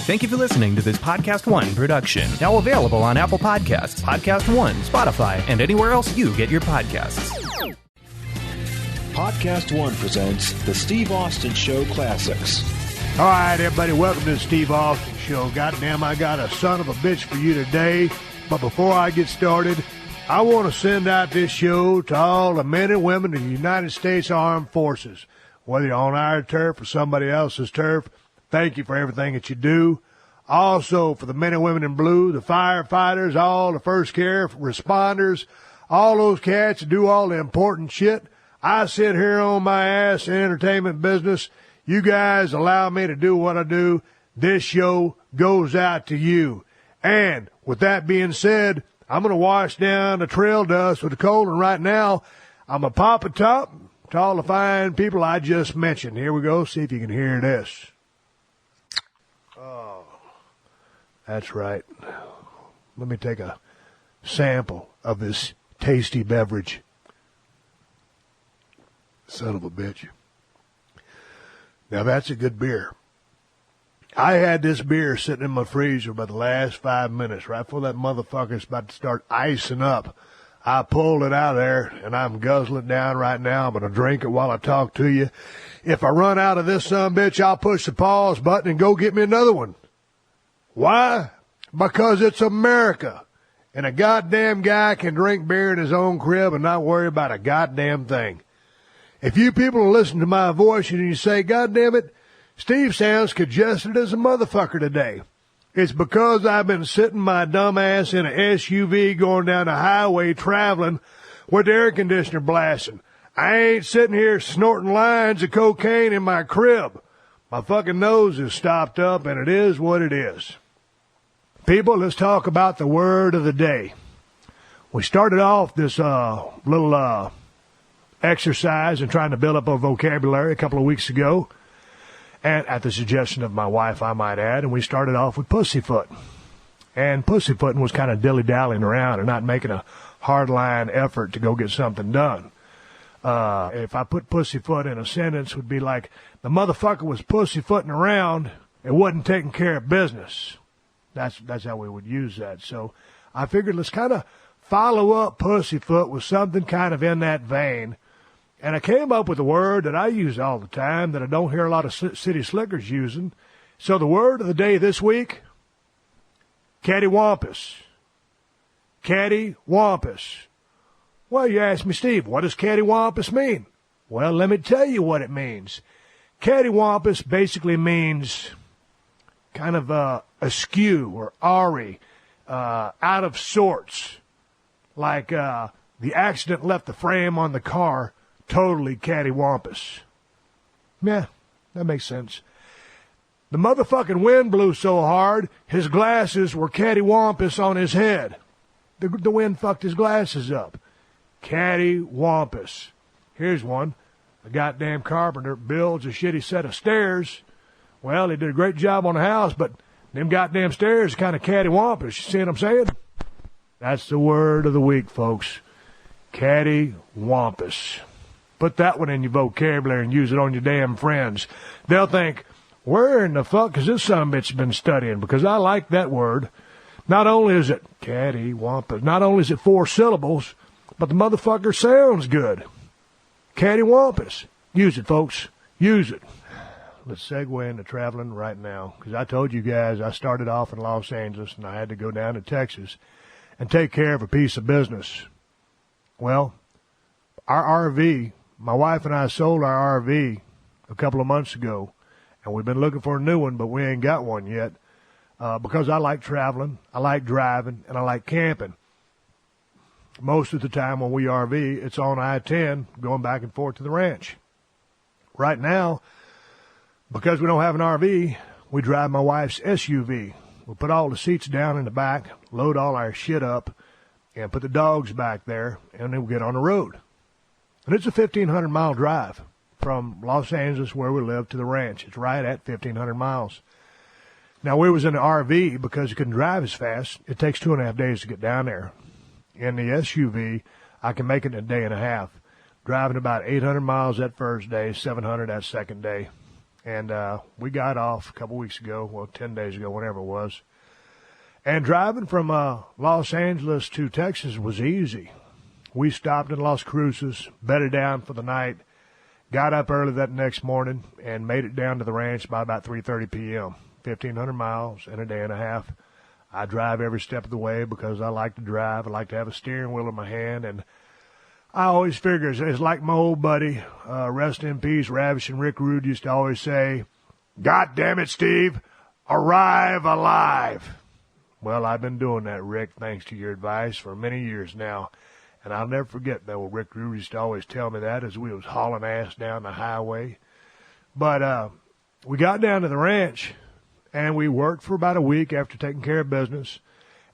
Thank you for listening to this PodcastOne production. Now available on Apple Podcasts, PodcastOne, Spotify, and anywhere else you get your podcasts. PodcastOne presents the Steve Austin Show Classics. All right, everybody, welcome to the Steve Austin Show. Goddamn, I got a son of a bitch for you today. But before I get started, I want to send out this show to all the men and women of the United States Armed Forces. Whether you're on our turf or somebody else's turf, thank you for everything that you do. Also, for the men and women in blue, the firefighters, all the first care responders, all those cats that do all the important shit. I sit here on my ass in entertainment business. You guys allow me to do what I do. This show goes out to you. And with that being said, I'm going to wash down the trail dust with the cold. And right now, I'm going to pop a top to all the fine people I just mentioned. Here we go. See if you can hear this. Oh, that's right. Let me take a sample of this tasty beverage. Son of a bitch. Now, that's a good beer. I had this beer sitting in my freezer about the last 5 minutes, right before that motherfucker's about to start icing up. I pulled it out of there, and I'm guzzling it down right now. I'm going to drink it while I talk to you. If I run out of this sumbitch, I'll push the pause button and go get me another one. Why? Because it's America, and a goddamn guy can drink beer in his own crib and not worry about a goddamn thing. If you people listen to my voice and you say, God damn it, Steve sounds congested as a motherfucker today, it's because I've been sitting my dumb ass in an SUV going down the highway traveling with the air conditioner blasting. I ain't sitting here snorting lines of cocaine in my crib. My fucking nose is stopped up, and it is what it is. People, let's talk about the word of the day. We started off this little exercise and trying to build up our vocabulary a couple of weeks ago, and at the suggestion of my wife, I might add, and we started off with pussyfoot. And pussyfooting was kind of dilly-dallying around and not making a hard-line effort to go get something done. If I put pussyfoot in a sentence, it would be like, the motherfucker was pussyfooting around and wasn't taking care of business. That's how we would use that. So I figured let's kind of follow up pussyfoot with something kind of in that vein. And I came up with a word that I use all the time that I don't hear a lot of city slickers using. So the word of the day this week, cattywampus. Cattywampus. Well, you ask me, Steve, what does cattywampus mean? Well, let me tell you what it means. Cattywampus basically means kind of askew or awry, out of sorts. Like the accident left the frame on the car totally cattywampus. Yeah, that makes sense. The motherfucking wind blew so hard, his glasses were cattywampus on his head. The wind fucked his glasses up. Cattywampus. Here's one. A goddamn carpenter builds a shitty set of stairs. Well, he did a great job on the house, but them goddamn stairs are kind of cattywampus. You see what I'm saying? That's the word of the week, folks. Cattywampus. Put that one in your vocabulary and use it on your damn friends. They'll think, where in the fuck has this sumbitch been studying? Because I like that word. Not only is it cattywampus, not only is it 4 syllables, but the motherfucker sounds good. Cattywampus. Use it, folks. Use it. Let's segue into traveling right now. Because I told you guys I started off in Los Angeles and I had to go down to Texas and take care of a piece of business. Well, our RV, my wife and I sold our RV a couple of months ago, and we've been looking for a new one, but we ain't got one yet because I like traveling, I like driving, and I like camping. Most of the time when we RV, it's on I-10 going back and forth to the ranch. Right now, because we don't have an RV, we drive my wife's SUV. We put all the seats down in the back, load all our shit up, and put the dogs back there, and then we get on the road. And it's a 1,500-mile drive from Los Angeles, where we live, to the ranch. It's right at 1,500 miles. Now, we was in the RV because you couldn't drive as fast. It takes 2.5 days to get down there. In the SUV, I can make it in a day and a half, driving about 800 miles that first day, 700 that second day. And we got off a couple weeks ago, 10 days ago, whatever it was. And driving from Los Angeles to Texas was easy. We stopped in Las Cruces, bedded down for the night, got up early that next morning, and made it down to the ranch by about 3:30 p.m. 1,500 miles in a day and a half. I drive every step of the way because I like to drive. I like to have a steering wheel in my hand, and I always figure it's like my old buddy, rest in peace, Ravishing Rick Rude used to always say, "God damn it, Steve, arrive alive." Well, I've been doing that, Rick, thanks to your advice for many years now. And I'll never forget that. Rick Rude used to always tell me that as we was hauling ass down the highway. But we got down to the ranch, and we worked for about a week after taking care of business.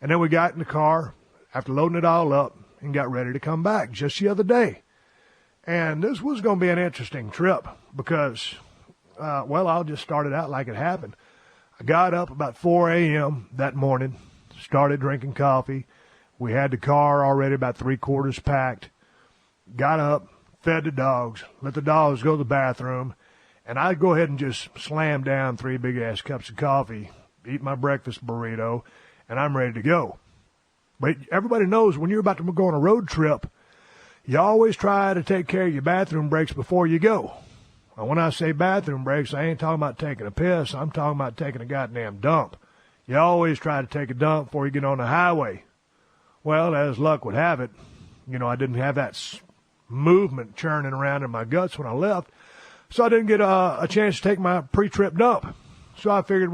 And then we got in the car after loading it all up and got ready to come back just the other day. And this was going to be an interesting trip because, I'll just start it out like it happened. I got up about 4 a.m. that morning, started drinking coffee. We had the car already about 3/4 packed. Got up, fed the dogs, let the dogs go to the bathroom, and I'd go ahead and just slam down 3 big-ass cups of coffee, eat my breakfast burrito, and I'm ready to go. But everybody knows when you're about to go on a road trip, you always try to take care of your bathroom breaks before you go. And when I say bathroom breaks, I ain't talking about taking a piss. I'm talking about taking a goddamn dump. You always try to take a dump before you get on the highway. Well, as luck would have it, I didn't have that movement churning around in my guts when I left, so I didn't get a chance to take my pre-trip dump. So I figured,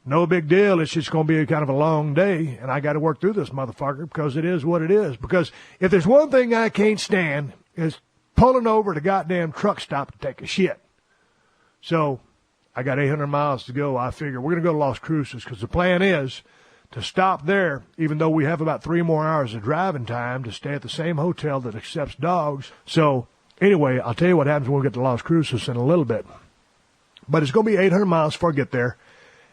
no big deal. It's just going to be a kind of a long day, and I got to work through this motherfucker because it is what it is. Because if there's one thing I can't stand is pulling over at a goddamn truck stop to take a shit. So I got 800 miles to go. I figure we're going to go to Las Cruces because the plan is to stop there, even though we have about 3 more hours of driving time, to stay at the same hotel that accepts dogs. So anyway, I'll tell you what happens when we get to Las Cruces in a little bit. But it's going to be 800 miles before I get there.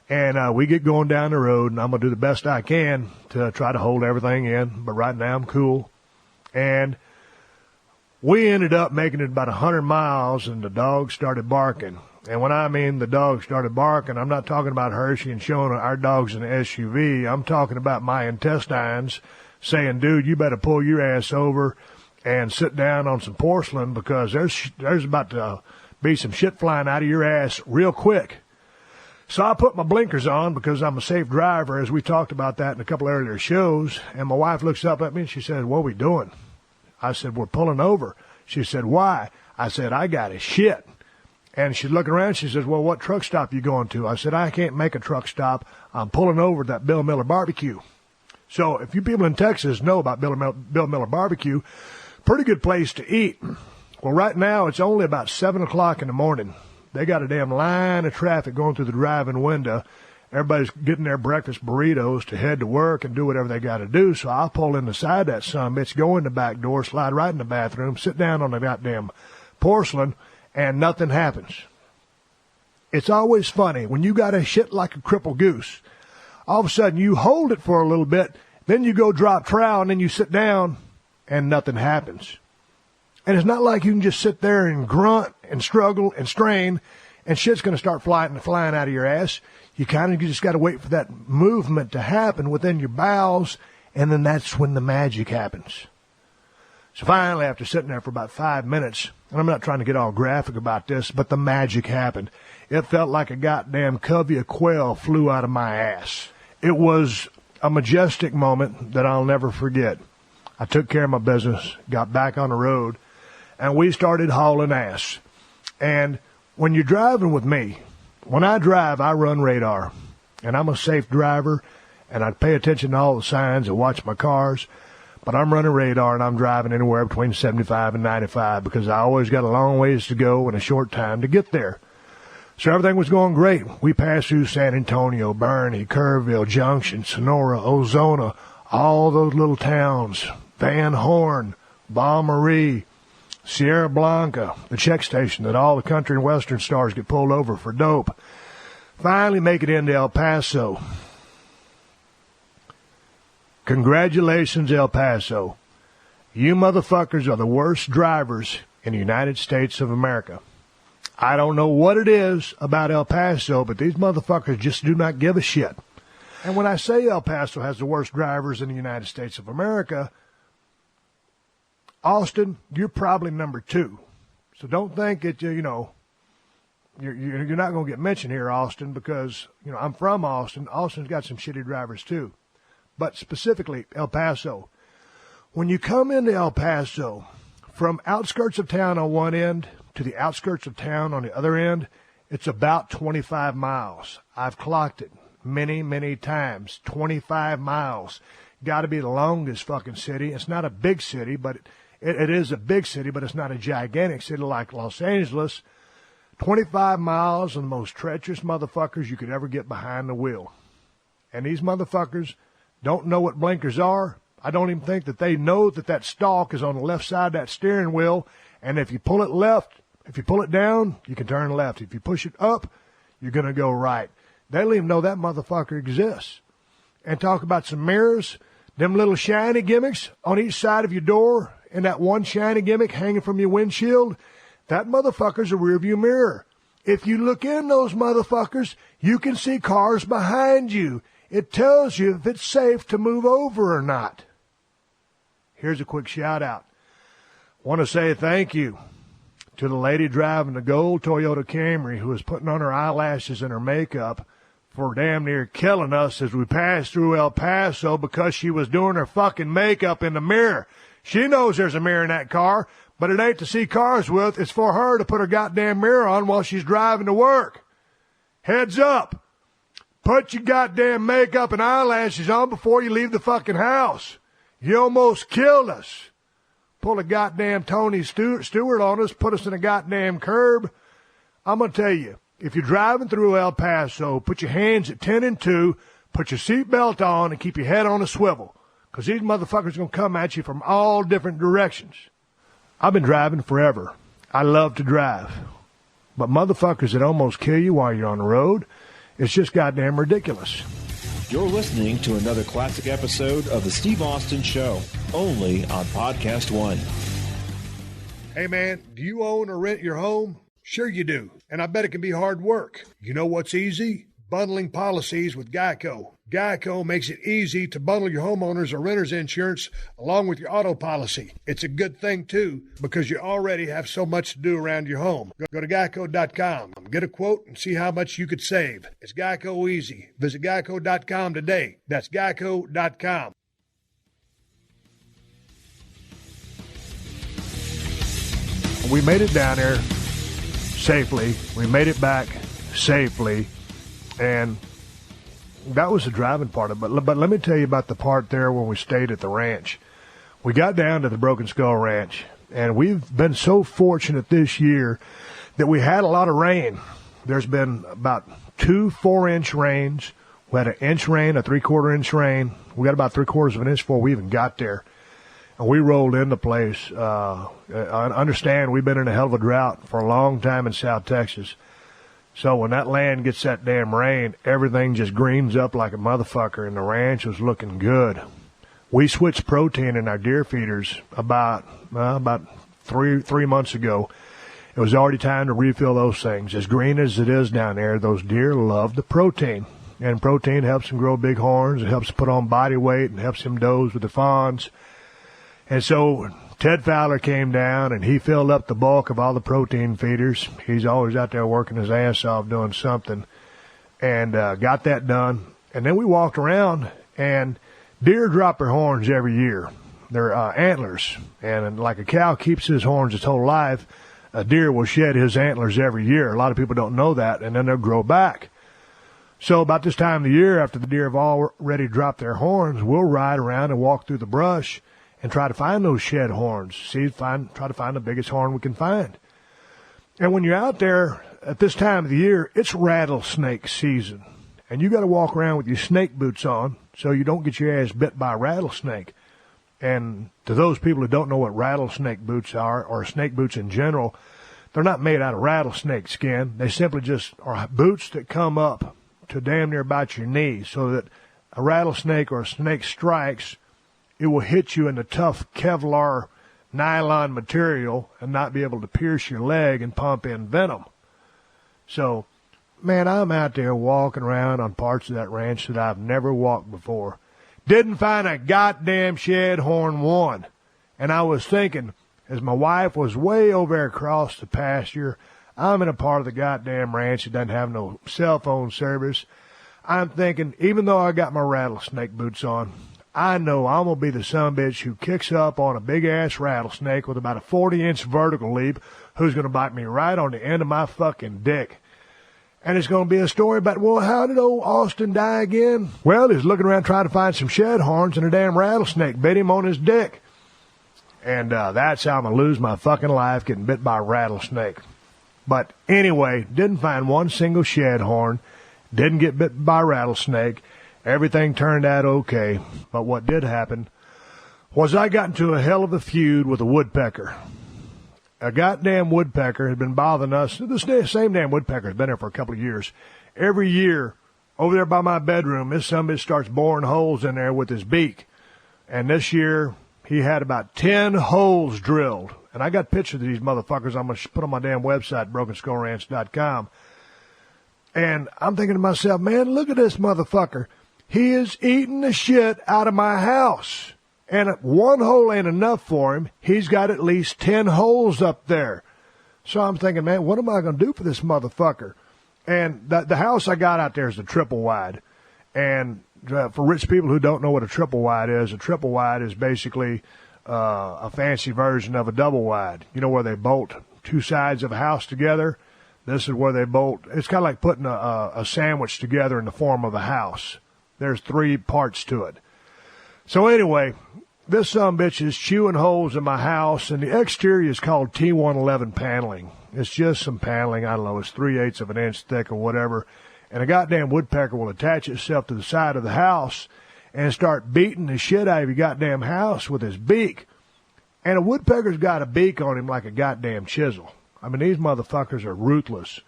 And we get going down the road, and I'm going to do the best I can to try to hold everything in. But right now I'm cool. And we ended up making it about 100 miles, and the dogs started barking. And when I mean the dogs started barking, I'm not talking about Hershey and showing our dogs in the SUV. I'm talking about my intestines saying, dude, you better pull your ass over and sit down on some porcelain because there's about to be some shit flying out of your ass real quick. So I put my blinkers on because I'm a safe driver, as we talked about that in a couple earlier shows. And my wife looks up at me and she said, "What are we doing?" I said, "We're pulling over." She said, "Why?" I said, "I got a shit." And she's looking around. She says, "Well, what truck stop you going to?" I said, "I can't make a truck stop. I'm pulling over to that Bill Miller barbecue." So if you people in Texas know about Bill Miller barbecue, pretty good place to eat. Well, right now it's only about 7 o'clock in the morning. They got a damn line of traffic going through the driving window. Everybody's getting their breakfast burritos to head to work and do whatever they got to do. So I'll pull in the side of that sumbitch, go in the back door, slide right in the bathroom, sit down on the goddamn porcelain, and nothing happens. It's always funny when you got a shit like a crippled goose. All of a sudden you hold it for a little bit, then you go drop trowel, and then you sit down, and nothing happens. And it's not like you can just sit there and grunt and struggle and strain and shit's going to start flying out of your ass. You kind of just got to wait for that movement to happen within your bowels, and then that's when the magic happens. So finally, after sitting there for about 5 minutes, and I'm not trying to get all graphic about this, but the magic happened. It felt like a goddamn covey of quail flew out of my ass. It was a majestic moment that I'll never forget. I took care of my business, got back on the road, and we started hauling ass. And when you're driving with me, when I drive, I run radar. And I'm a safe driver, and I pay attention to all the signs and watch my cars. But I'm running radar, and I'm driving anywhere between 75 and 95 because I always got a long ways to go and a short time to get there. So everything was going great. We passed through San Antonio, Bernie, Kerrville, Junction, Sonora, Ozona, all those little towns, Van Horn, Baal Marie, Sierra Blanca, the check station that all the country and western stars get pulled over for dope. Finally make it into El Paso. Congratulations, El Paso. You motherfuckers are the worst drivers in the United States of America. I don't know what it is about El Paso, but these motherfuckers just do not give a shit. And when I say El Paso has the worst drivers in the United States of America, Austin, you're probably number 2. So don't think that, you're not going to get mentioned here, Austin, because, I'm from Austin. Austin's got some shitty drivers too. But specifically, El Paso. When you come into El Paso, from outskirts of town on one end to the outskirts of town on the other end, it's about 25 miles. I've clocked it many, many times. 25 miles. Got to be the longest fucking city. It's not a big city, but it is a big city, but it's not a gigantic city like Los Angeles. 25 miles and the most treacherous motherfuckers you could ever get behind the wheel. And these motherfuckers don't know what blinkers are. I don't even think that they know that stalk is on the left side of that steering wheel. And if you pull it left, if you pull it down, you can turn left. If you push it up, you're going to go right. They don't even know that motherfucker exists. And talk about some mirrors, them little shiny gimmicks on each side of your door, and that one shiny gimmick hanging from your windshield, that motherfucker's a rearview mirror. If you look in those motherfuckers, you can see cars behind you. It tells you if it's safe to move over or not. Here's a quick shout out. Want to say thank you to the lady driving the gold Toyota Camry who was putting on her eyelashes and her makeup for damn near killing us as we passed through El Paso because she was doing her fucking makeup in the mirror. She knows there's a mirror in that car, but it ain't to see cars with. It's for her to put her goddamn mirror on while she's driving to work. Heads up. Put your goddamn makeup and eyelashes on before you leave the fucking house. You almost killed us. Pull a goddamn Tony Stewart on us, put us in a goddamn curb. I'm going to tell you, if you're driving through El Paso, put your hands at 10 and 2, put your seatbelt on, and keep your head on a swivel. Because these motherfuckers are going to come at you from all different directions. I've been driving forever. I love to drive. But motherfuckers that almost kill you while you're on the road, it's just goddamn ridiculous. You're listening to another classic episode of The Steve Austin Show, only on PodcastOne. Hey man, do you own or rent your home? Sure you do, and I bet it can be hard work. You know what's easy? Bundling policies with Geico. Geico makes it easy to bundle your homeowners or renters insurance along with your auto policy. It's a good thing, too, because you already have so much to do around your home. Go to geico.com, get a quote, and see how much you could save. It's Geico easy. Visit geico.com today. That's geico.com. We made it down there safely. We made it back safely. And that was the driving part of it. But let me tell you about the part there when we stayed at the ranch. We got down to the Broken Skull Ranch, and we've been so fortunate this year that we had a lot of rain. There's been about 2 4-inch rains. We had an inch rain, a 3/4 inch rain. We got about 3/4 of an inch before we even got there. And we rolled in the place. I understand we've been in a hell of a drought for a long time in South Texas. So when that land gets that damn rain, everything just greens up like a motherfucker, and the ranch was looking good. We switched protein in our deer feeders about 3 months ago. It was already time to refill those things. As green as it is down there, those deer love the protein. And protein helps them grow big horns. It helps put on body weight and helps them doze with the fawns. And so Ted Fowler came down, and he filled up the bulk of all the protein feeders. He's always out there working his ass off doing something, and got that done. And then we walked around, and deer drop their horns every year. They're antlers, and like a cow keeps his horns its whole life, a deer will shed his antlers every year. A lot of people don't know that, and then they'll grow back. So about this time of the year, after the deer have already dropped their horns, we'll ride around and walk through the brush and try to find those shed horns. Try to find the biggest horn we can find. And when you're out there at this time of the year, it's rattlesnake season. And you got to walk around with your snake boots on so you don't get your ass bit by a rattlesnake. And to those people who don't know what rattlesnake boots are, or snake boots in general, they're not made out of rattlesnake skin. They simply just are boots that come up to damn near about your knees so that a rattlesnake or a snake strikes, it will hit you in the tough Kevlar nylon material and not be able to pierce your leg and pump in venom. So, man, I'm out there walking around on parts of that ranch that I've never walked before. Didn't find a goddamn shed horn one. And I was thinking, as my wife was way over there across the pasture, I'm in a part of the goddamn ranch that doesn't have no cell phone service. I'm thinking, even though I got my rattlesnake boots on, I know I'm going to be the sumbitch who kicks up on a big-ass rattlesnake with about a 40-inch vertical leap who's going to bite me right on the end of my fucking dick. And it's going to be a story about, well, how did old Austin die again? Well, he's looking around trying to find some shed horns, and a damn rattlesnake bit him on his dick. And that's how I'm going to lose my fucking life, getting bit by a rattlesnake. But anyway, didn't find one single shed horn, didn't get bit by a rattlesnake. Everything turned out okay. But what did happen was I got into a hell of a feud with a woodpecker. A goddamn woodpecker had been bothering us. This same damn woodpecker has been there for a couple of years. Every year, over there by my bedroom, this sumbitch starts boring holes in there with his beak. And this year, he had about 10 holes drilled. And I got pictures of these motherfuckers I'm going to put on my damn website, BrokenSkullRanch.com. And I'm thinking to myself, man, look at this motherfucker. He is eating the shit out of my house. And one hole ain't enough for him. He's got at least 10 holes up there. So I'm thinking, man, what am I going to do for this motherfucker? And the house I got out there is a triple wide. And for rich people who don't know what a triple wide is basically a fancy version of a double wide. You know, where they bolt two sides of a house together? This is where they bolt. It's kind of like putting a sandwich together in the form of a house. There's 3 parts to it. So anyway, this sumbitch is chewing holes in my house, and the exterior is called T111 paneling. It's just some paneling. I don't know, it's 3/8 of an inch thick or whatever. And a goddamn woodpecker will attach itself to the side of the house and start beating the shit out of your goddamn house with his beak. And a woodpecker's got a beak on him like a goddamn chisel. I mean, these motherfuckers are ruthless.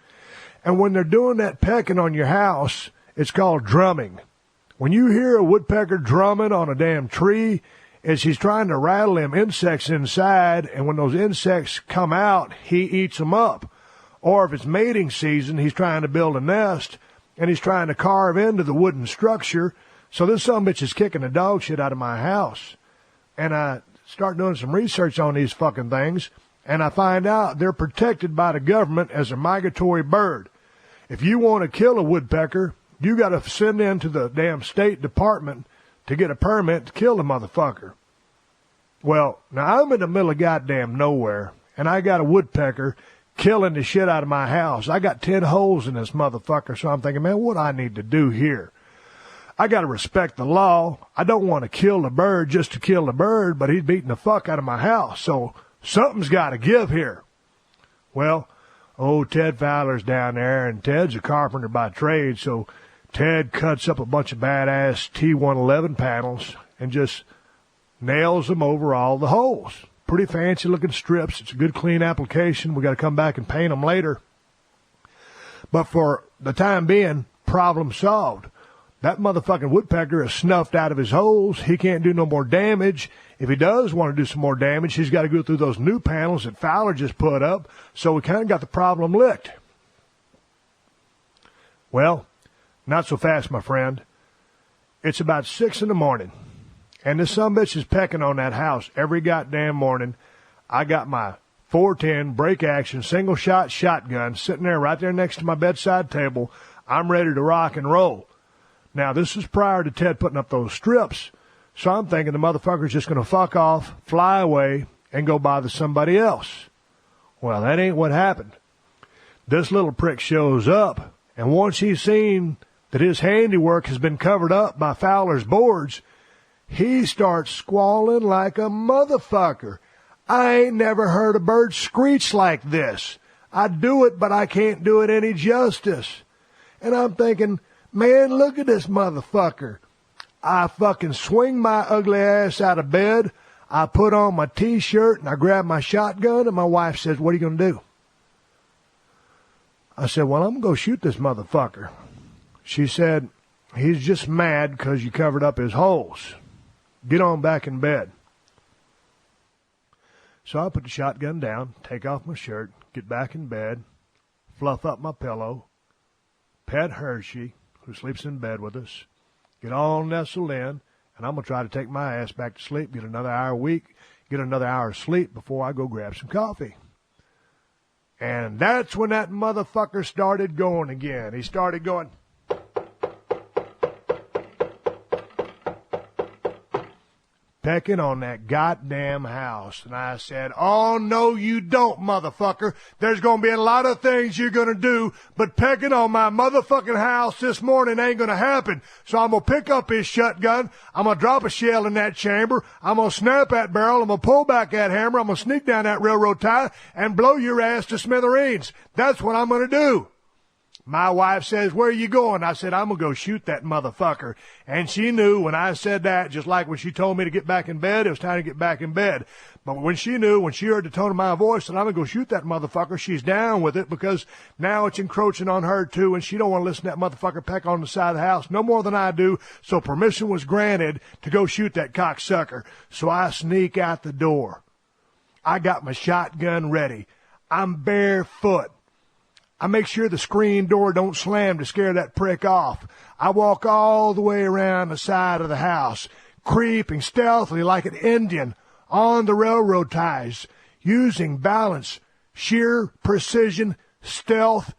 And when they're doing that pecking on your house, it's called drumming. When you hear a woodpecker drumming on a damn tree, it's he's trying to rattle them insects inside, and when those insects come out, he eats them up. Or if it's mating season, he's trying to build a nest, and he's trying to carve into the wooden structure. So this sumbitch is kicking the dog shit out of my house. And I start doing some research on these fucking things, and I find out they're protected by the government as a migratory bird. If you want to kill a woodpecker, you got to send in to the damn State Department to get a permit to kill the motherfucker. Well, now I'm in the middle of goddamn nowhere, and I got a woodpecker killing the shit out of my house. I got 10 holes in this motherfucker, so I'm thinking, man, what do I need to do here? I got to respect the law. I don't want to kill the bird just to kill the bird, but he's beating the fuck out of my house, so something's got to give here. Well, old Ted Fowler's down there, and Ted's a carpenter by trade, so Ted cuts up a bunch of badass T111 panels and just nails them over all the holes. Pretty fancy looking strips. It's a good clean application. We got to come back and paint them later. But for the time being, problem solved. That motherfucking woodpecker is snuffed out of his holes. He can't do no more damage. If he does want to do some more damage, he's got to go through those new panels that Fowler just put up. So we kind of got the problem licked. Well, not so fast, my friend. It's about 6 a.m, and this sumbitch is pecking on that house every goddamn morning. I got my 410 break action single shot shotgun sitting there right there next to my bedside table. I'm ready to rock and roll. Now, this is prior to Ted putting up those strips, so I'm thinking the motherfucker's just going to fuck off, fly away, and go bother somebody else. Well, that ain't what happened. This little prick shows up, and once he's seen that his handiwork has been covered up by Fowler's boards, he starts squalling like a motherfucker. I ain't never heard a bird screech like this. I do it, but I can't do it any justice. And I'm thinking, man, look at this motherfucker. I fucking swing my ugly ass out of bed. I put on my T-shirt and I grab my shotgun, and my wife says, what are you going to do? I said, well, I'm going to go shoot this motherfucker. She said, he's just mad because you covered up his holes. Get on back in bed. So I put the shotgun down, take off my shirt, get back in bed, fluff up my pillow, pet Hershey, who sleeps in bed with us, get all nestled in, and I'm going to try to take my ass back to sleep, get another hour of sleep before I go grab some coffee. And that's when that motherfucker started going again. He started going, pecking on that goddamn house. And I said, oh, no, you don't, motherfucker. There's going to be a lot of things you're going to do, but pecking on my motherfucking house this morning ain't going to happen. So I'm going to pick up his shotgun. I'm going to drop a shell in that chamber. I'm going to snap that barrel. I'm going to pull back that hammer. I'm going to sneak down that railroad tie and blow your ass to smithereens. That's what I'm going to do. My wife says, where are you going? I said, I'm going to go shoot that motherfucker. And she knew when I said that, just like when she told me to get back in bed, it was time to get back in bed. But when she heard the tone of my voice that I'm going to go shoot that motherfucker, she's down with it because now it's encroaching on her too, and she don't want to listen to that motherfucker peck on the side of the house no more than I do. So permission was granted to go shoot that cocksucker. So I sneak out the door. I got my shotgun ready. I'm barefoot. I make sure the screen door don't slam to scare that prick off. I walk all the way around the side of the house, creeping stealthily like an Indian on the railroad ties, using balance, sheer precision, stealth,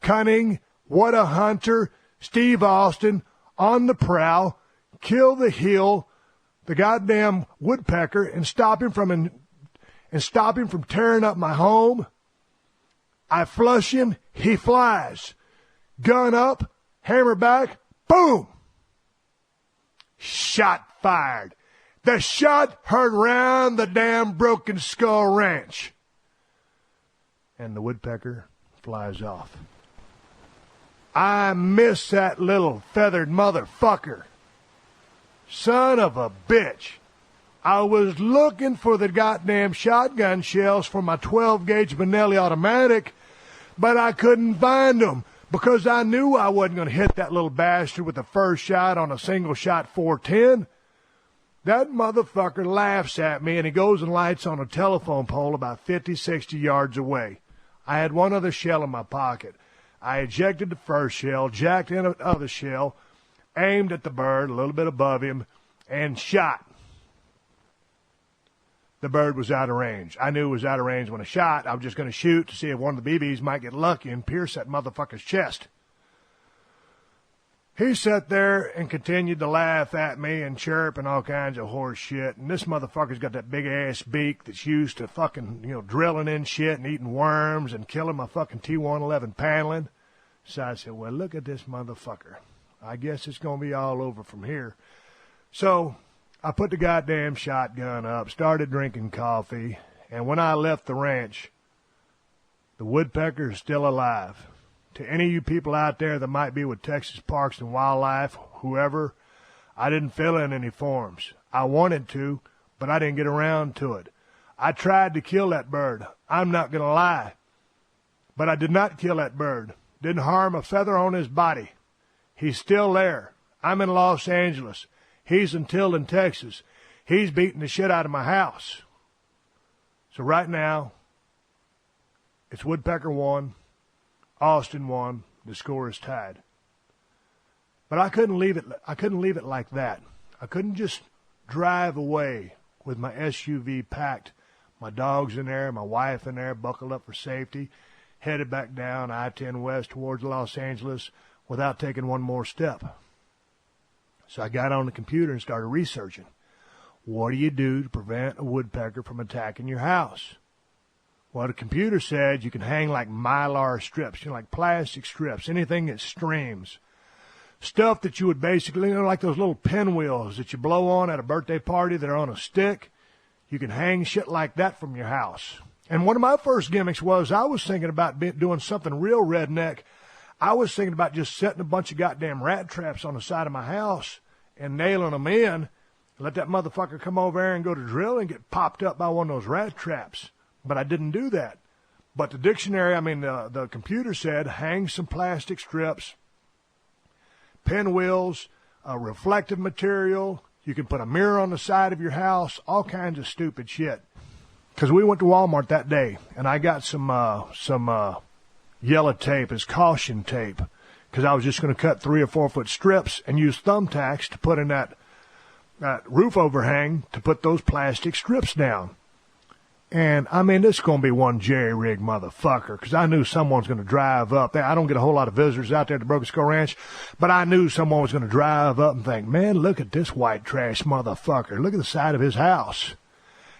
cunning, what a hunter, Steve Austin, on the prowl, kill the heel, the goddamn woodpecker, and stop him from tearing up my home. I flush him, he flies. Gun up, hammer back, boom! Shot fired. The shot heard round the damn Broken Skull Ranch. And the woodpecker flies off. I miss that little feathered motherfucker. Son of a bitch. I was looking for the goddamn shotgun shells for my 12-gauge Benelli automatic, but I couldn't find them because I knew I wasn't going to hit that little bastard with the first shot on a single-shot 410. That motherfucker laughs at me, and he goes and lights on a telephone pole about 50, 60 yards away. I had one other shell in my pocket. I ejected the first shell, jacked in the other shell, aimed at the bird a little bit above him, and shot. The bird was out of range. I knew it was out of range when I shot. I was just going to shoot to see if one of the BBs might get lucky and pierce that motherfucker's chest. He sat there and continued to laugh at me and chirp and all kinds of horse shit. And this motherfucker's got that big-ass beak that's used to fucking, drilling in shit and eating worms and killing my fucking T-111 paneling. So I said, well, look at this motherfucker. I guess it's going to be all over from here. So I put the goddamn shotgun up, started drinking coffee, and when I left the ranch, the woodpecker is still alive. To any of you people out there that might be with Texas Parks and Wildlife, whoever, I didn't fill in any forms. I wanted to, but I didn't get around to it. I tried to kill that bird. I'm not going to lie. But I did not kill that bird. Didn't harm a feather on his body. He's still there. I'm in Los Angeles. He's in Tilden, Texas. He's beating the shit out of my house. So right now, it's Woodpecker 1, Austin 1. The score is tied. But I couldn't leave it. I couldn't leave it like that. I couldn't just drive away with my SUV packed, my dogs in there, my wife in there, buckled up for safety, headed back down I-10 West towards Los Angeles without taking one more step. So I got on the computer and started researching. What do you do to prevent a woodpecker from attacking your house? Well, the computer said you can hang like mylar strips, like plastic strips, anything that streams. Stuff that you would basically, like those little pinwheels that you blow on at a birthday party that are on a stick. You can hang shit like that from your house. And one of my first gimmicks was I was thinking about doing something real redneck. I was thinking about just setting a bunch of goddamn rat traps on the side of my house and nailing them in, and let that motherfucker come over there and go to drill and get popped up by one of those rat traps. But I didn't do that. But the dictionary, the computer said hang some plastic strips, pinwheels, reflective material. You can put a mirror on the side of your house, all kinds of stupid shit. Because we went to Walmart that day, and I got some yellow tape as caution tape because I was just going to cut 3 or 4 foot strips and use thumbtacks to put in that roof overhang to put those plastic strips down. And, I mean, this is going to be one jerry-rig motherfucker because I knew someone's going to drive up there. I don't get a whole lot of visitors out there at the Broken Skull Ranch, but I knew someone was going to drive up and think, man, look at this white trash motherfucker. Look at the side of his house.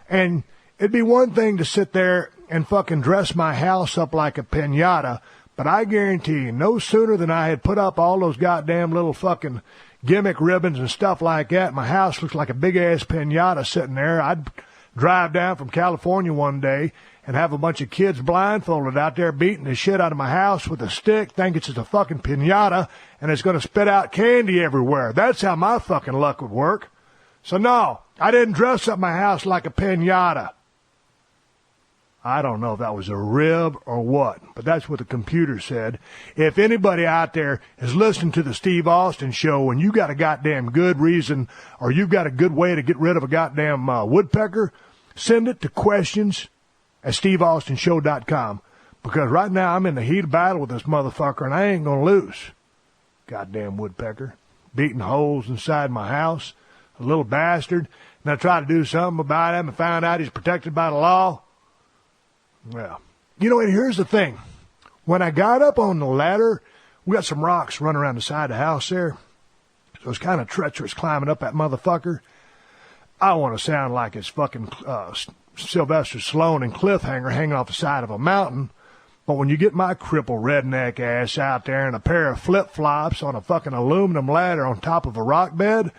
And it'd be one thing to sit there and fucking dress my house up like a piñata, but I guarantee you, no sooner than I had put up all those goddamn little fucking gimmick ribbons and stuff like that, my house looks like a big-ass piñata sitting there. I'd drive down from California one day and have a bunch of kids blindfolded out there beating the shit out of my house with a stick, think it's just a fucking piñata, and it's going to spit out candy everywhere. That's how my fucking luck would work. So no, I didn't dress up my house like a piñata. I don't know if that was a rib or what, but that's what the computer said. If anybody out there is listening to the Steve Austin Show and you got a goddamn good reason or you've got a good way to get rid of a goddamn woodpecker, send it to questions@steveaustenshow.com because right now I'm in the heat of battle with this motherfucker and I ain't going to lose. Goddamn woodpecker. Beating holes inside my house. A little bastard. And I tried to do something about him and found out he's protected by the law. Well, you know, and here's the thing. When I got up on the ladder, we got some rocks running around the side of the house there. So it's kind of treacherous climbing up that motherfucker. I want to sound like it's fucking Sylvester Stallone and Cliffhanger hanging off the side of a mountain. But when you get my crippled redneck ass out there in a pair of flip-flops on a fucking aluminum ladder on top of a rock bed,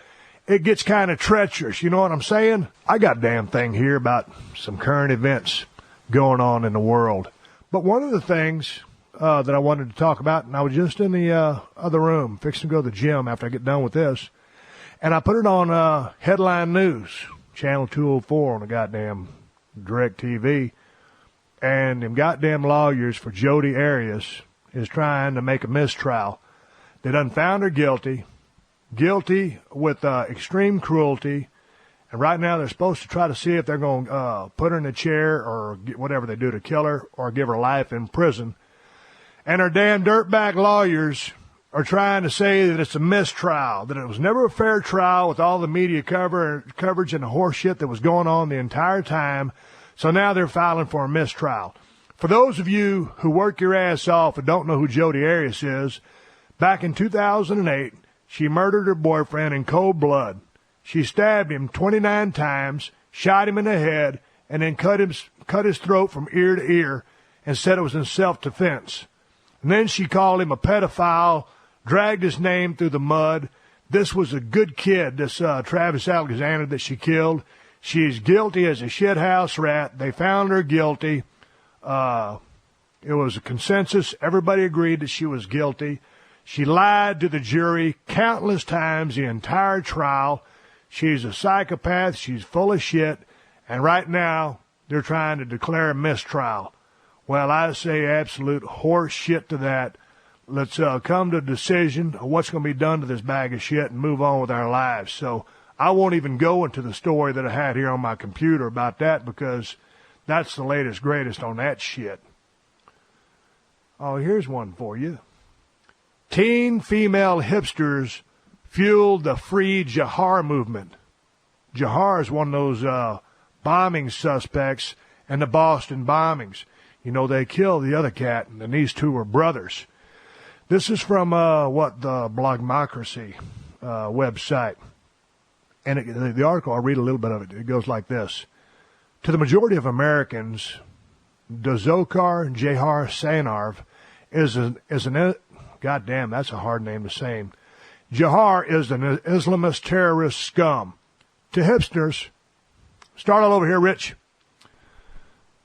it gets kind of treacherous. You know what I'm saying? I got a damn thing here about some current events going on in the world. But one of the things that I wanted to talk about, and I was just in the other room fixing to go to the gym after I get done with this, and I put it on Headline News, Channel 204 on the goddamn Direct TV, and them goddamn lawyers for Jodi Arias is trying to make a mistrial. They done found her guilty with extreme cruelty. And right now they're supposed to try to see if they're going to put her in a chair or whatever they do to kill her or give her life in prison. And her damn dirtbag lawyers are trying to say that it's a mistrial, that it was never a fair trial with all the media coverage and the horse shit that was going on the entire time. So now they're filing for a mistrial. For those of you who work your ass off and don't know who Jodi Arias is, back in 2008, she murdered her boyfriend in cold blood. She stabbed him 29 times, shot him in the head, and then cut his throat from ear to ear and said it was in self-defense. And then she called him a pedophile, dragged his name through the mud. This was a good kid, this Travis Alexander that she killed. She's guilty as a shithouse rat. They found her guilty. It was a consensus. Everybody agreed that she was guilty. She lied to the jury countless times the entire trial. She's a psychopath. She's full of shit. And right now, they're trying to declare a mistrial. Well, I say absolute horse shit to that. Let's come to a decision of what's going to be done to this bag of shit and move on with our lives. So I won't even go into the story that I had here on my computer about that because that's the latest, greatest on that shit. Oh, here's one for you. Teen female hipsters fueled the Free Jahar movement. Jahar is one of those bombing suspects in the Boston bombings. You know, they killed the other cat, and these two were brothers. This is from, the Blogmocracy website. And the article, I'll read a little bit of it. It goes like this. To the majority of Americans, Dzhokhar Jahar Sanarv is an goddamn, that's a hard name to say. Jahar is an Islamist terrorist scum. To hipsters, start all over here, Rich.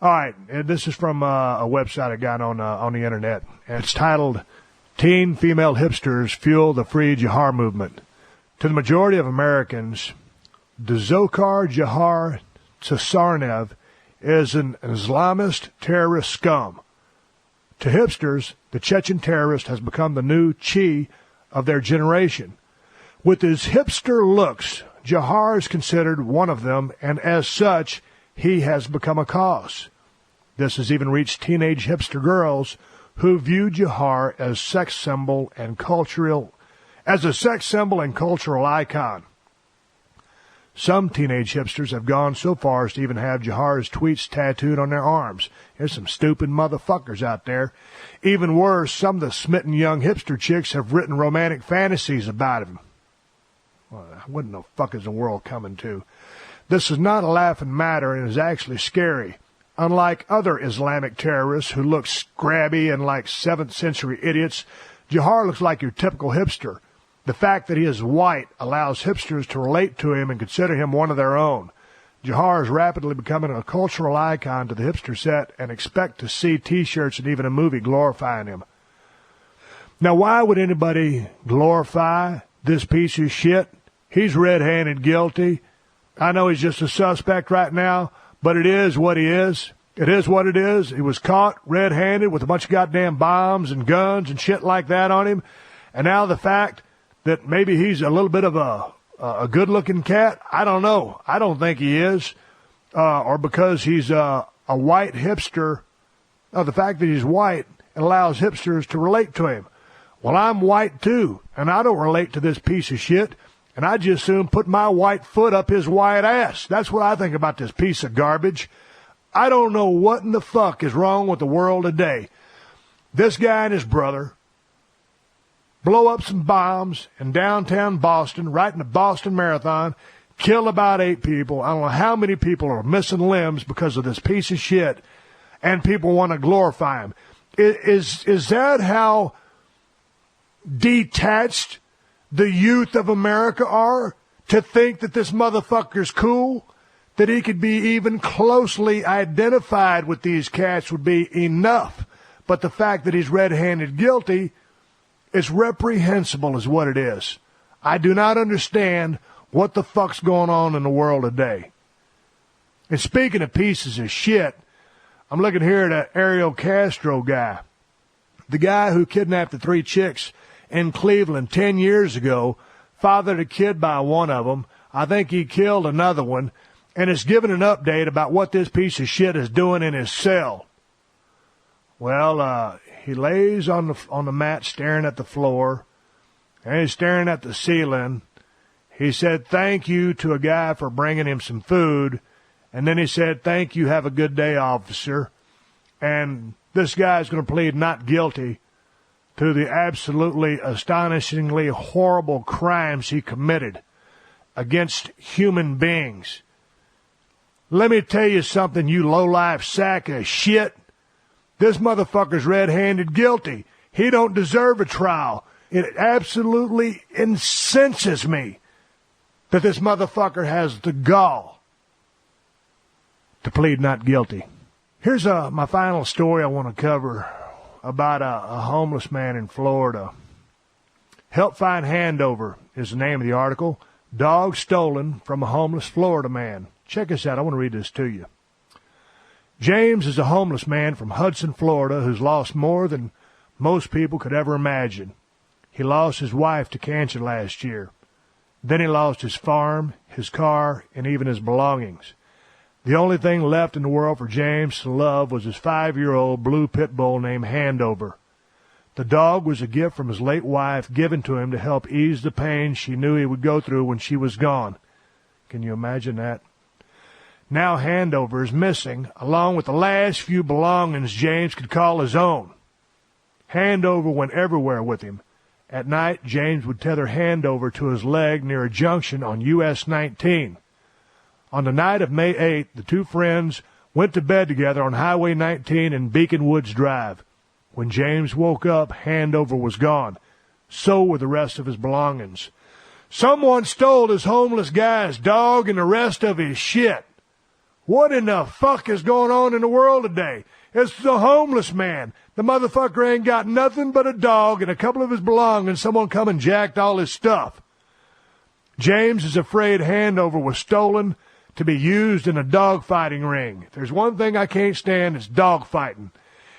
All right, and this is from a website I got on the internet. And it's titled, Teen Female Hipsters Fuel the Free Jahar Movement. To the majority of Americans, Dzhokhar Jahar Tsarnaev is an Islamist terrorist scum. To hipsters, the Chechen terrorist has become the new Chi of their generation. With his hipster looks, Jahar is considered one of them, and as such, he has become a cause. This has even reached teenage hipster girls who view Jahar as a sex symbol and cultural icon. Some teenage hipsters have gone so far as to even have Jahar's tweets tattooed on their arms. There's some stupid motherfuckers out there. Even worse, some of the smitten young hipster chicks have written romantic fantasies about him. Well, what in the fuck is the world coming to? This is not a laughing matter and is actually scary. Unlike other Islamic terrorists who look scrabby and like 7th century idiots, Jahar looks like your typical hipster. The fact that he is white allows hipsters to relate to him and consider him one of their own. Jahar is rapidly becoming a cultural icon to the hipster set and expect to see T-shirts and even a movie glorifying him. Now, why would anybody glorify this piece of shit? He's red-handed guilty. I know he's just a suspect right now, but it is what he is. It is what it is. He was caught red-handed with a bunch of goddamn bombs and guns and shit like that on him. And now the fact that maybe he's a little bit of a good-looking cat, I don't know. I don't think he is. Or because he's a white hipster. No, the fact that he's white allows hipsters to relate to him. Well, I'm white too, and I don't relate to this piece of shit. And I just soon put my white foot up his white ass. That's what I think about this piece of garbage. I don't know what in the fuck is wrong with the world today. This guy and his brother blow up some bombs in downtown Boston, right in the Boston Marathon, kill about 8 people. I don't know how many people are missing limbs because of this piece of shit, and people want to glorify him. Is that how detached the youth of America are? To think that this motherfucker's cool? That he could be even closely identified with these cats would be enough. But the fact that he's red-handed guilty is reprehensible is what it is. I do not understand what the fuck's going on in the world today. And speaking of pieces of shit, I'm looking here at that Ariel Castro guy. The guy who kidnapped the 3 chicks in Cleveland 10 years ago, fathered a kid by one of them. I think he killed another one, and is giving an update about what this piece of shit is doing in his cell. Well, he lays on the mat staring at the floor, and he's staring at the ceiling. He said thank you to a guy for bringing him some food, and then he said, thank you, have a good day, officer. And this guy's going to plead not guilty to the absolutely astonishingly horrible crimes he committed against human beings. Let me tell you something, you low-life sack of shit. This motherfucker's red-handed guilty. He don't deserve a trial. It absolutely incenses me that this motherfucker has the gall to plead not guilty. Here's my final story I want to cover about a homeless man in Florida. Help Find Handover is the name of the article. Dog stolen from a homeless Florida man. Check this out. I want to read this to you. James is a homeless man from Hudson, Florida, who's lost more than most people could ever imagine. He lost his wife to cancer last year. Then he lost his farm, his car, and even his belongings. The only thing left in the world for James to love was his 5-year-old blue pit bull named Handover. The dog was a gift from his late wife given to him to help ease the pain she knew he would go through when she was gone. Can you imagine that? Now Handover is missing, along with the last few belongings James could call his own. Handover went everywhere with him. At night, James would tether Handover to his leg near a junction on US 19. On the night of May 8th, the two friends went to bed together on Highway 19 in Beacon Woods Drive. When James woke up, Handover was gone. So were the rest of his belongings. Someone stole this homeless guy's dog and the rest of his shit. What in the fuck is going on in the world today? It's the homeless man. The motherfucker ain't got nothing but a dog and a couple of his belongings. Someone come and jacked all his stuff. James is afraid Handover was stolen to be used in a dogfighting ring. If there's one thing I can't stand, it's dogfighting.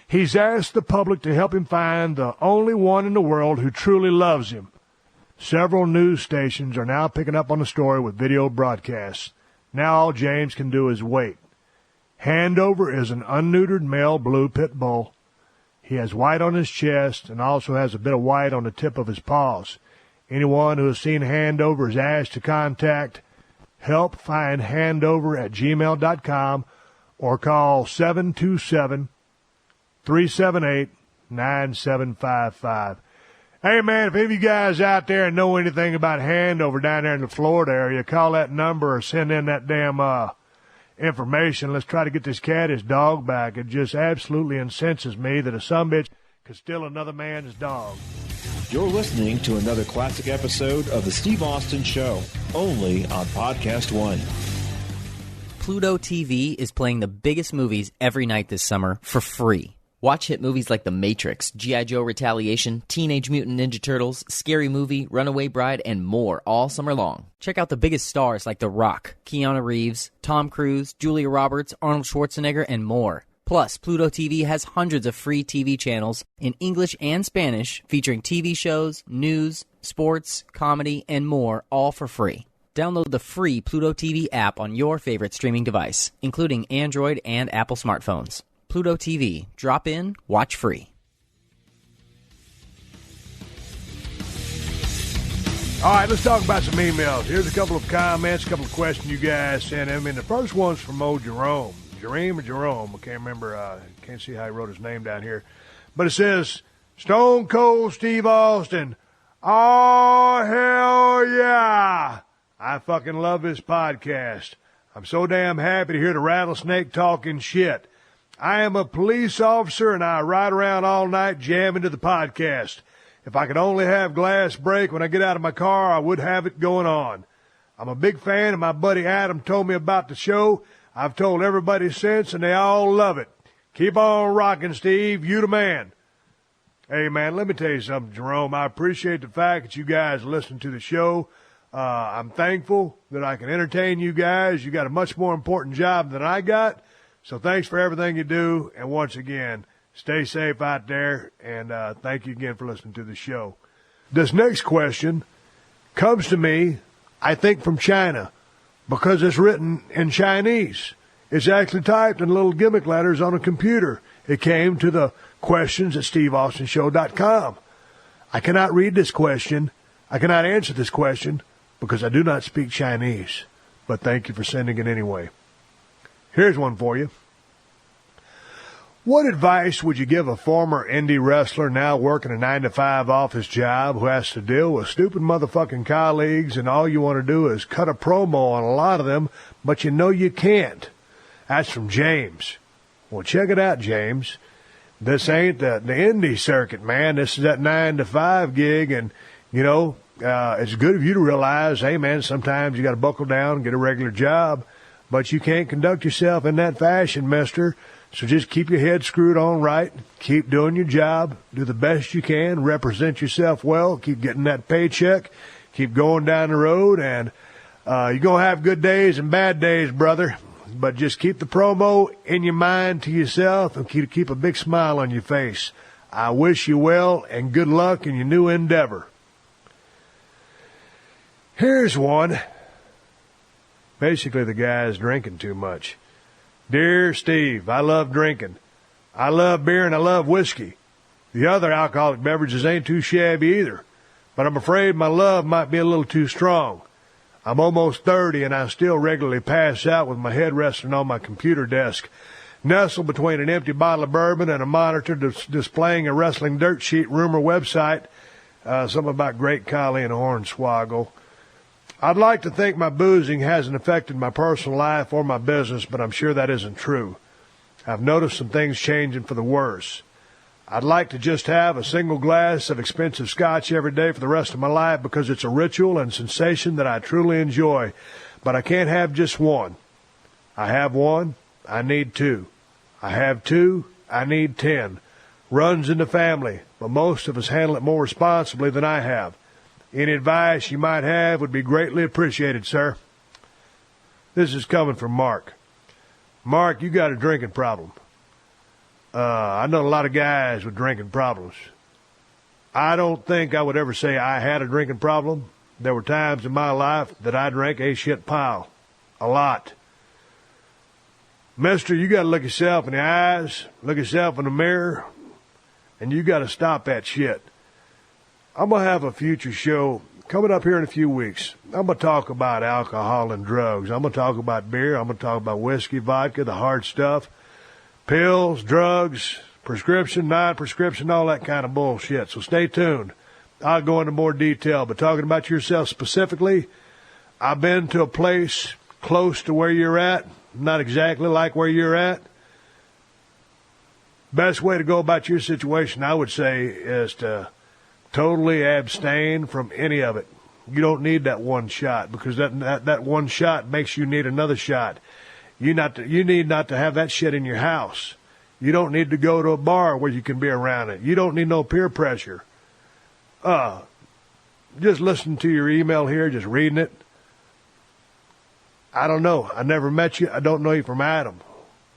He's asked the public to help him find the only one in the world who truly loves him. Several news stations are now picking up on the story with video broadcasts. Now all James can do is wait. Handover is an unneutered male blue pit bull. He has white on his chest and also has a bit of white on the tip of his paws. Anyone who has seen Handover is asked to contact helpfindhandover@gmail.com or call 727-378-9755. Hey, man, if any of you guys out there know anything about Handover down there in the Florida area, call that number or send in that damn information. Let's try to get this cat his dog back. It just absolutely incenses me that a sumbitch could steal another man's dog. You're listening to another classic episode of The Steve Austin Show, only on PodcastOne. Pluto TV is playing the biggest movies every night this summer for free. Watch hit movies like The Matrix, G.I. Joe Retaliation, Teenage Mutant Ninja Turtles, Scary Movie, Runaway Bride, and more all summer long. Check out the biggest stars like The Rock, Keanu Reeves, Tom Cruise, Julia Roberts, Arnold Schwarzenegger, and more. Plus, Pluto TV has hundreds of free TV channels in English and Spanish featuring TV shows, news, sports, comedy, and more, all for free. Download the free Pluto TV app on your favorite streaming device, including Android and Apple smartphones. Pluto TV. Drop in, watch free. All right, let's talk about some emails. Here's a couple of comments, a couple of questions you guys sent in. The first one's from old Jerome. Jerome. I can't remember. Can't see how he wrote his name down here. But it says, Stone Cold Steve Austin. Oh, hell yeah. I fucking love this podcast. I'm so damn happy to hear the rattlesnake talking shit. I am a police officer, and I ride around all night jamming to the podcast. If I could only have glass break when I get out of my car, I would have it going on. I'm a big fan, and my buddy Adam told me about the show. I've told everybody since, and they all love it. Keep on rocking, Steve. You the man. Hey, man, let me tell you something, Jerome. I appreciate the fact that you guys listen to the show. I'm thankful that I can entertain you guys. You got a much more important job than I got. So thanks for everything you do. And once again, stay safe out there. And thank you again for listening to the show. This next question comes to me, I think, from China, because it's written in Chinese. It's actually typed in little gimmick letters on a computer. It came to the questions at steveaustinshow.com. I cannot read this question. I cannot answer this question because I do not speak Chinese. But thank you for sending it anyway. Here's one for you. What advice would you give a former indie wrestler now working a 9-to-5 office job who has to deal with stupid motherfucking colleagues and all you want to do is cut a promo on a lot of them, but you know you can't? That's from James. Well, check it out, James. This ain't the indie circuit, man. This is that 9-to-5 gig, and, you know, it's good of you to realize, hey, man, sometimes you got to buckle down and get a regular job, but you can't conduct yourself in that fashion, mister. So just keep your head screwed on right. Keep doing your job. Do the best you can. Represent yourself well. Keep getting that paycheck. Keep going down the road. And you're going to have good days and bad days, brother. But just keep the promo in your mind to yourself and keep a big smile on your face. I wish you well and good luck in your new endeavor. Here's one. Basically, the guy's drinking too much. Dear Steve, I love drinking. I love beer and I love whiskey. The other alcoholic beverages ain't too shabby either, but I'm afraid my love might be a little too strong. I'm almost 30 and I still regularly pass out with my head resting on my computer desk, nestled between an empty bottle of bourbon and a monitor displaying a wrestling dirt sheet rumor website, something about Great Khali and Hornswoggle. I'd like to think my boozing hasn't affected my personal life or my business, but I'm sure that isn't true. I've noticed some things changing for the worse. I'd like to just have a single glass of expensive scotch every day for the rest of my life because it's a ritual and sensation that I truly enjoy, but I can't have just one. I have one, I need two. I have two, I need 10. Runs in the family, but most of us handle it more responsibly than I have. Any advice you might have would be greatly appreciated, sir. This is coming from Mark. Mark, you got a drinking problem. I know a lot of guys with drinking problems. I don't think I would ever say I had a drinking problem. There were times in my life that I drank a shit pile. A lot. Mister, you got to look yourself in the eyes, look yourself in the mirror, and you got to stop that shit. I'm going to have a future show coming up here in a few weeks. I'm going to talk about alcohol and drugs. I'm going to talk about beer. I'm going to talk about whiskey, vodka, the hard stuff, pills, drugs, prescription, non-prescription, all that kind of bullshit. So stay tuned. I'll go into more detail. But talking about yourself specifically, I've been to a place close to where you're at, not exactly like where you're at. Best way to go about your situation, I would say, is to totally abstain from any of it. You don't need that one shot, because that one shot makes you need another shot. You need not to have that shit in your house. You don't need to go to a bar where you can be around it. You don't need no peer pressure. Just listen to your email here, just reading it. I don't know. I never met you. I don't know you from Adam.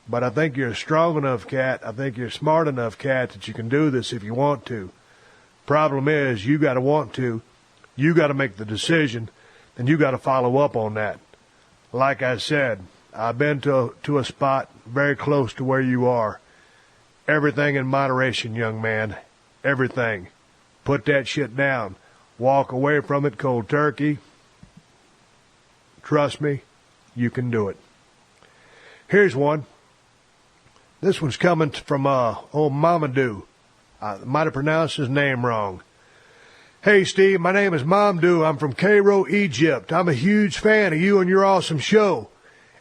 But I think you're a strong enough cat. I think you're a smart enough cat that you can do this if you want to. Problem is, you got to want to. You got to make the decision, and you got to follow up on that. Like I said, I've been to a spot very close to where you are. Everything in moderation, young man. Everything. Put that shit down. Walk away from it cold turkey. Trust me, you can do it. Here's one. This one's coming from old Mamadou. I might have pronounced his name wrong. Hey, Steve, my name is Mamdou. I'm from Cairo, Egypt. I'm a huge fan of you and your awesome show.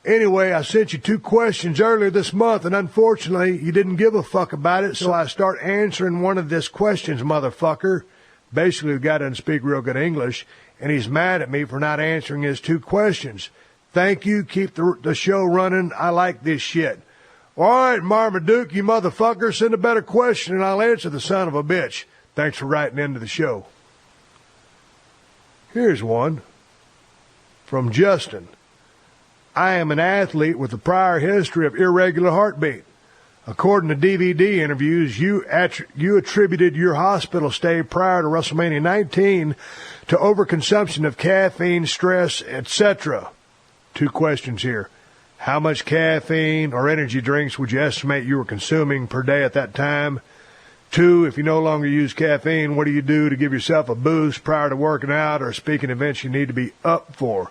Anyway, I sent you 2 questions earlier this month, and unfortunately, you didn't give a fuck about it, so I start answering one of these questions, motherfucker. Basically, the guy doesn't speak real good English, and he's mad at me for not answering his 2 questions. Thank you. Keep the show running. I like this shit. All right, Marmaduke, you motherfucker, send a better question, and I'll answer the son of a bitch. Thanks for writing into the show. Here's one from Justin. I am an athlete with a prior history of irregular heartbeat. According to DVD interviews, you attributed your hospital stay prior to WrestleMania 19 to overconsumption of caffeine, stress, etc. 2 questions here. How much caffeine or energy drinks would you estimate you were consuming per day at that time? 2, if you no longer use caffeine, what do you do to give yourself a boost prior to working out or speaking events you need to be up for?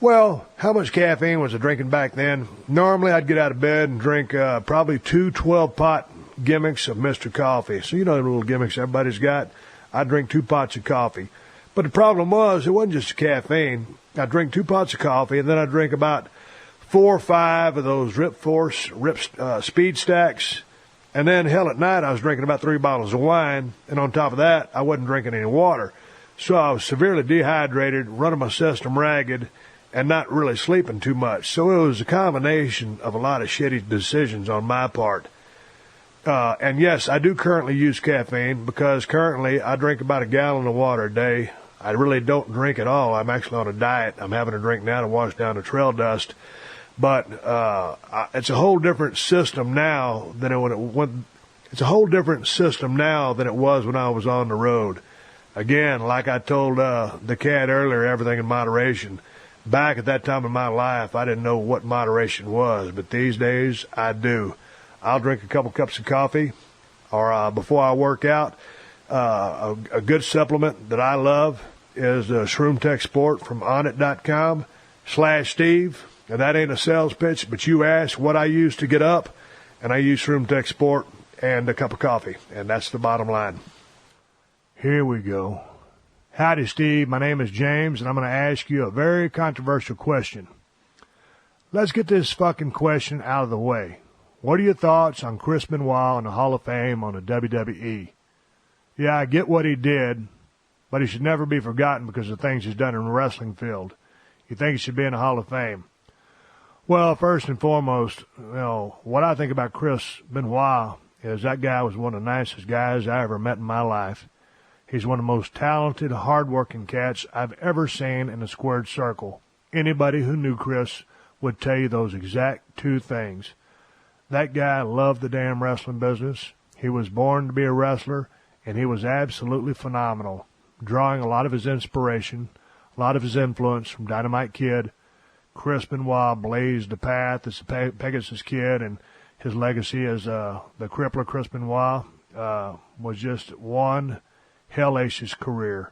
Well, how much caffeine was I drinking back then? Normally, I'd get out of bed and drink probably 2 12-pot gimmicks of Mr. Coffee. So, you know the little gimmicks everybody's got. I'd drink 2 pots of coffee. But the problem was, it wasn't just caffeine. I'd drink 2 pots of coffee, and then I'd drink about 4 or 5 of those Rip Speed Stacks. And then, hell, at night, I was drinking about 3 bottles of wine. And on top of that, I wasn't drinking any water. So I was severely dehydrated, running my system ragged, and not really sleeping too much. So it was a combination of a lot of shitty decisions on my part. And yes, I do currently use caffeine because currently I drink about a gallon of water a day. I really don't drink at all. I'm actually on a diet. I'm having a drink now to wash down the trail dust. But it's a whole different system now than it was when I was on the road. Again, like I told the cat earlier, everything in moderation. Back at that time in my life, I didn't know what moderation was, but these days I do. I'll drink a couple cups of coffee, or before I work out. A good supplement that I love is Shroom Tech Sport from onit.com/Steve. And that ain't a sales pitch, but you asked what I use to get up, and I use Shroom Tech Sport and a cup of coffee, and that's the bottom line. Here we go. Howdy, Steve. My name is James, and I'm going to ask you a very controversial question. Let's get this fucking question out of the way. What are your thoughts on Chris Benoit in the Hall of Fame on the WWE? Yeah, I get what he did, but he should never be forgotten because of things he's done in the wrestling field. You think he should be in the Hall of Fame? Well, first and foremost, what I think about Chris Benoit is that guy was one of the nicest guys I ever met in my life. He's one of the most talented, hard-working cats I've ever seen in a squared circle. Anybody who knew Chris would tell you those exact 2 things. That guy loved the damn wrestling business. He was born to be a wrestler, and he was absolutely phenomenal, drawing a lot of his inspiration, a lot of his influence from Dynamite Kid. Chris Benoit blazed the path as the Pegasus Kid, and his legacy as the crippler Chris Benoit was just one hellacious career.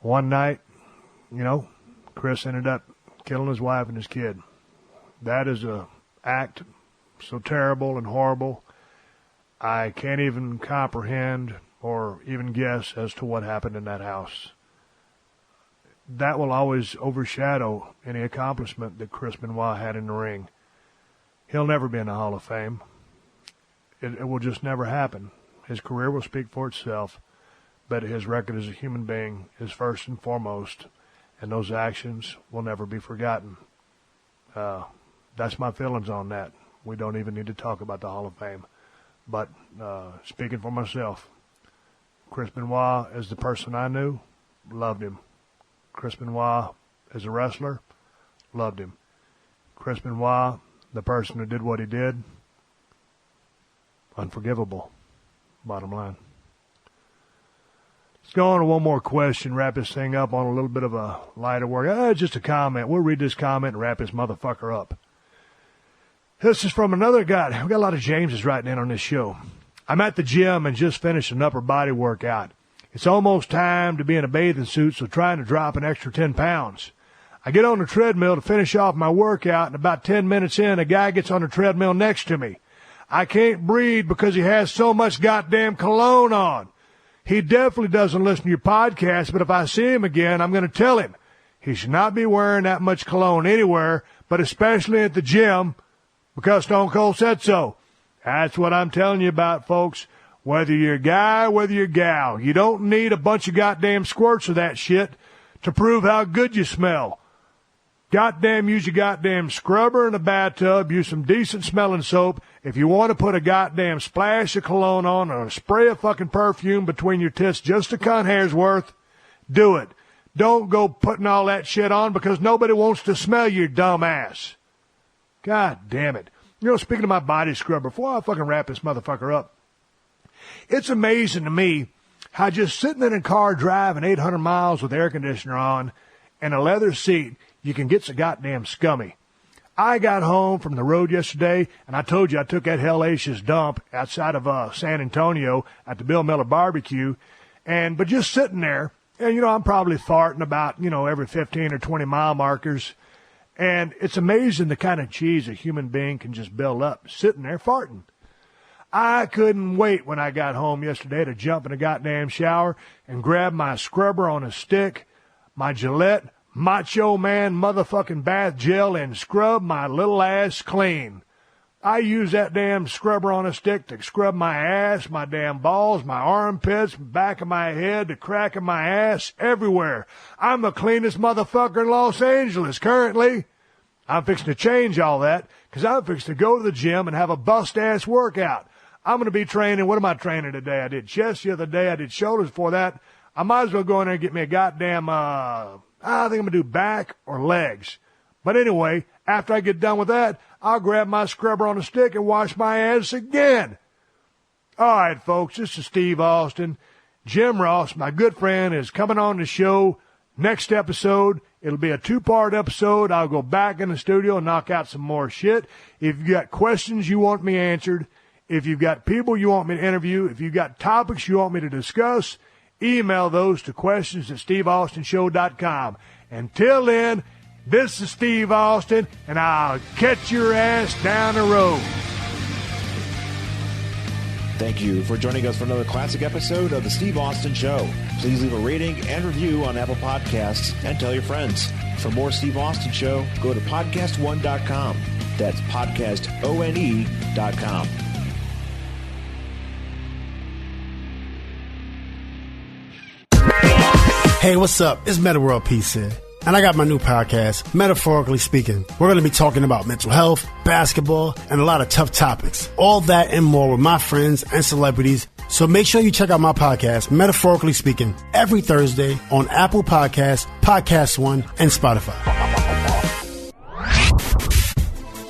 One night, Chris ended up killing his wife and his kid. That is a act so terrible and horrible. I can't even comprehend or even guess as to what happened in that house. That will always overshadow any accomplishment that Chris Benoit had in the ring. He'll never be in the Hall of Fame. It will just never happen. His career will speak for itself, but his record as a human being is first and foremost, and those actions will never be forgotten. That's my feelings on that. We don't even need to talk about the Hall of Fame. But speaking for myself, Chris Benoit, as the person I knew, loved him. Chris Benoit, as a wrestler, loved him. Chris Benoit, the person who did what he did, unforgivable, bottom line. Let's go on to one more question, wrap this thing up on a little bit of a lighter work. Just a comment. We'll read this comment and wrap this motherfucker up. This is from another guy. We got a lot of Jameses writing in on this show. I'm at the gym and just finished an upper body workout. It's almost time to be in a bathing suit, so trying to drop an extra 10 pounds. I get on the treadmill to finish off my workout, and about 10 minutes in, a guy gets on the treadmill next to me. I can't breathe because he has so much goddamn cologne on. He definitely doesn't listen to your podcast, but if I see him again, I'm going to tell him he should not be wearing that much cologne anywhere, but especially at the gym, because Stone Cold said so. That's what I'm telling you about, folks. Whether you're a guy, whether you're a gal, you don't need a bunch of goddamn squirts of that shit to prove how good you smell. Goddamn, use your goddamn scrubber in a bathtub. Use some decent smelling soap. If you want to put a goddamn splash of cologne on or a spray of fucking perfume between your tits just a cunt hair's worth, do it. Don't go putting all that shit on because nobody wants to smell your dumb ass. God damn it. Speaking of my body scrubber, before I fucking wrap this motherfucker up, it's amazing to me how just sitting in a car driving 800 miles with air conditioner on and a leather seat, you can get so goddamn scummy. I got home from the road yesterday, and I told you I took that hellacious dump outside of San Antonio at the Bill Miller barbecue, but just sitting there, and, I'm probably farting about, every 15 or 20 mile markers. And it's amazing the kind of cheese a human being can just build up sitting there farting. I couldn't wait when I got home yesterday to jump in a goddamn shower and grab my scrubber on a stick, my Gillette Macho Man motherfucking bath gel, and scrub my little ass clean. I use that damn scrubber on a stick to scrub my ass, my damn balls, my armpits, back of my head, the crack of my ass, everywhere. I'm the cleanest motherfucker in Los Angeles currently. I'm fixing to change all that because I'm fixing to go to the gym and have a bust-ass workout. I'm going to be training. What am I training today? I did chest the other day. I did shoulders before that. I might as well go in there and get me a goddamn, I think I'm going to do back or legs. But anyway, after I get done with that, I'll grab my scrubber on a stick and wash my ass again. All right, folks, this is Steve Austin. Jim Ross, my good friend, is coming on the show next episode. It'll be a 2-part episode. I'll go back in the studio and knock out some more shit. If you've got questions you want me answered, if you've got people you want me to interview, if you've got topics you want me to discuss, email those to questions@steveaustinshow.com. Until then, this is Steve Austin, and I'll catch your ass down the road. Thank you for joining us for another classic episode of The Steve Austin Show. Please leave a rating and review on Apple Podcasts and tell your friends. For more Steve Austin Show, go to PodcastOne.com. That's PodcastOne.com. Hey, what's up? It's Meta World Peace here. And I got my new podcast, Metaphorically Speaking. We're going to be talking about mental health, basketball, and a lot of tough topics. All that and more with my friends and celebrities. So make sure you check out my podcast, Metaphorically Speaking, every Thursday on Apple Podcasts, PodcastOne, and Spotify.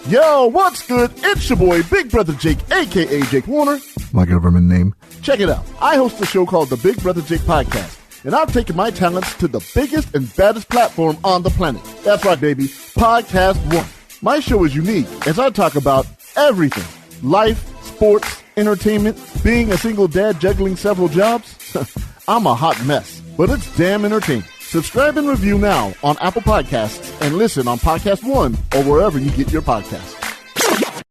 Yo, what's good? It's your boy, Big Brother Jake, a.k.a. Jake Warner. My government name. Check it out. I host a show called the Big Brother Jake Podcast. And I've taken my talents to the biggest and baddest platform on the planet. That's right, baby. PodcastOne. My show is unique as I talk about everything. Life, sports, entertainment, being a single dad juggling several jobs? I'm a hot mess, but it's damn entertaining. Subscribe and review now on Apple Podcasts and listen on PodcastOne or wherever you get your podcasts.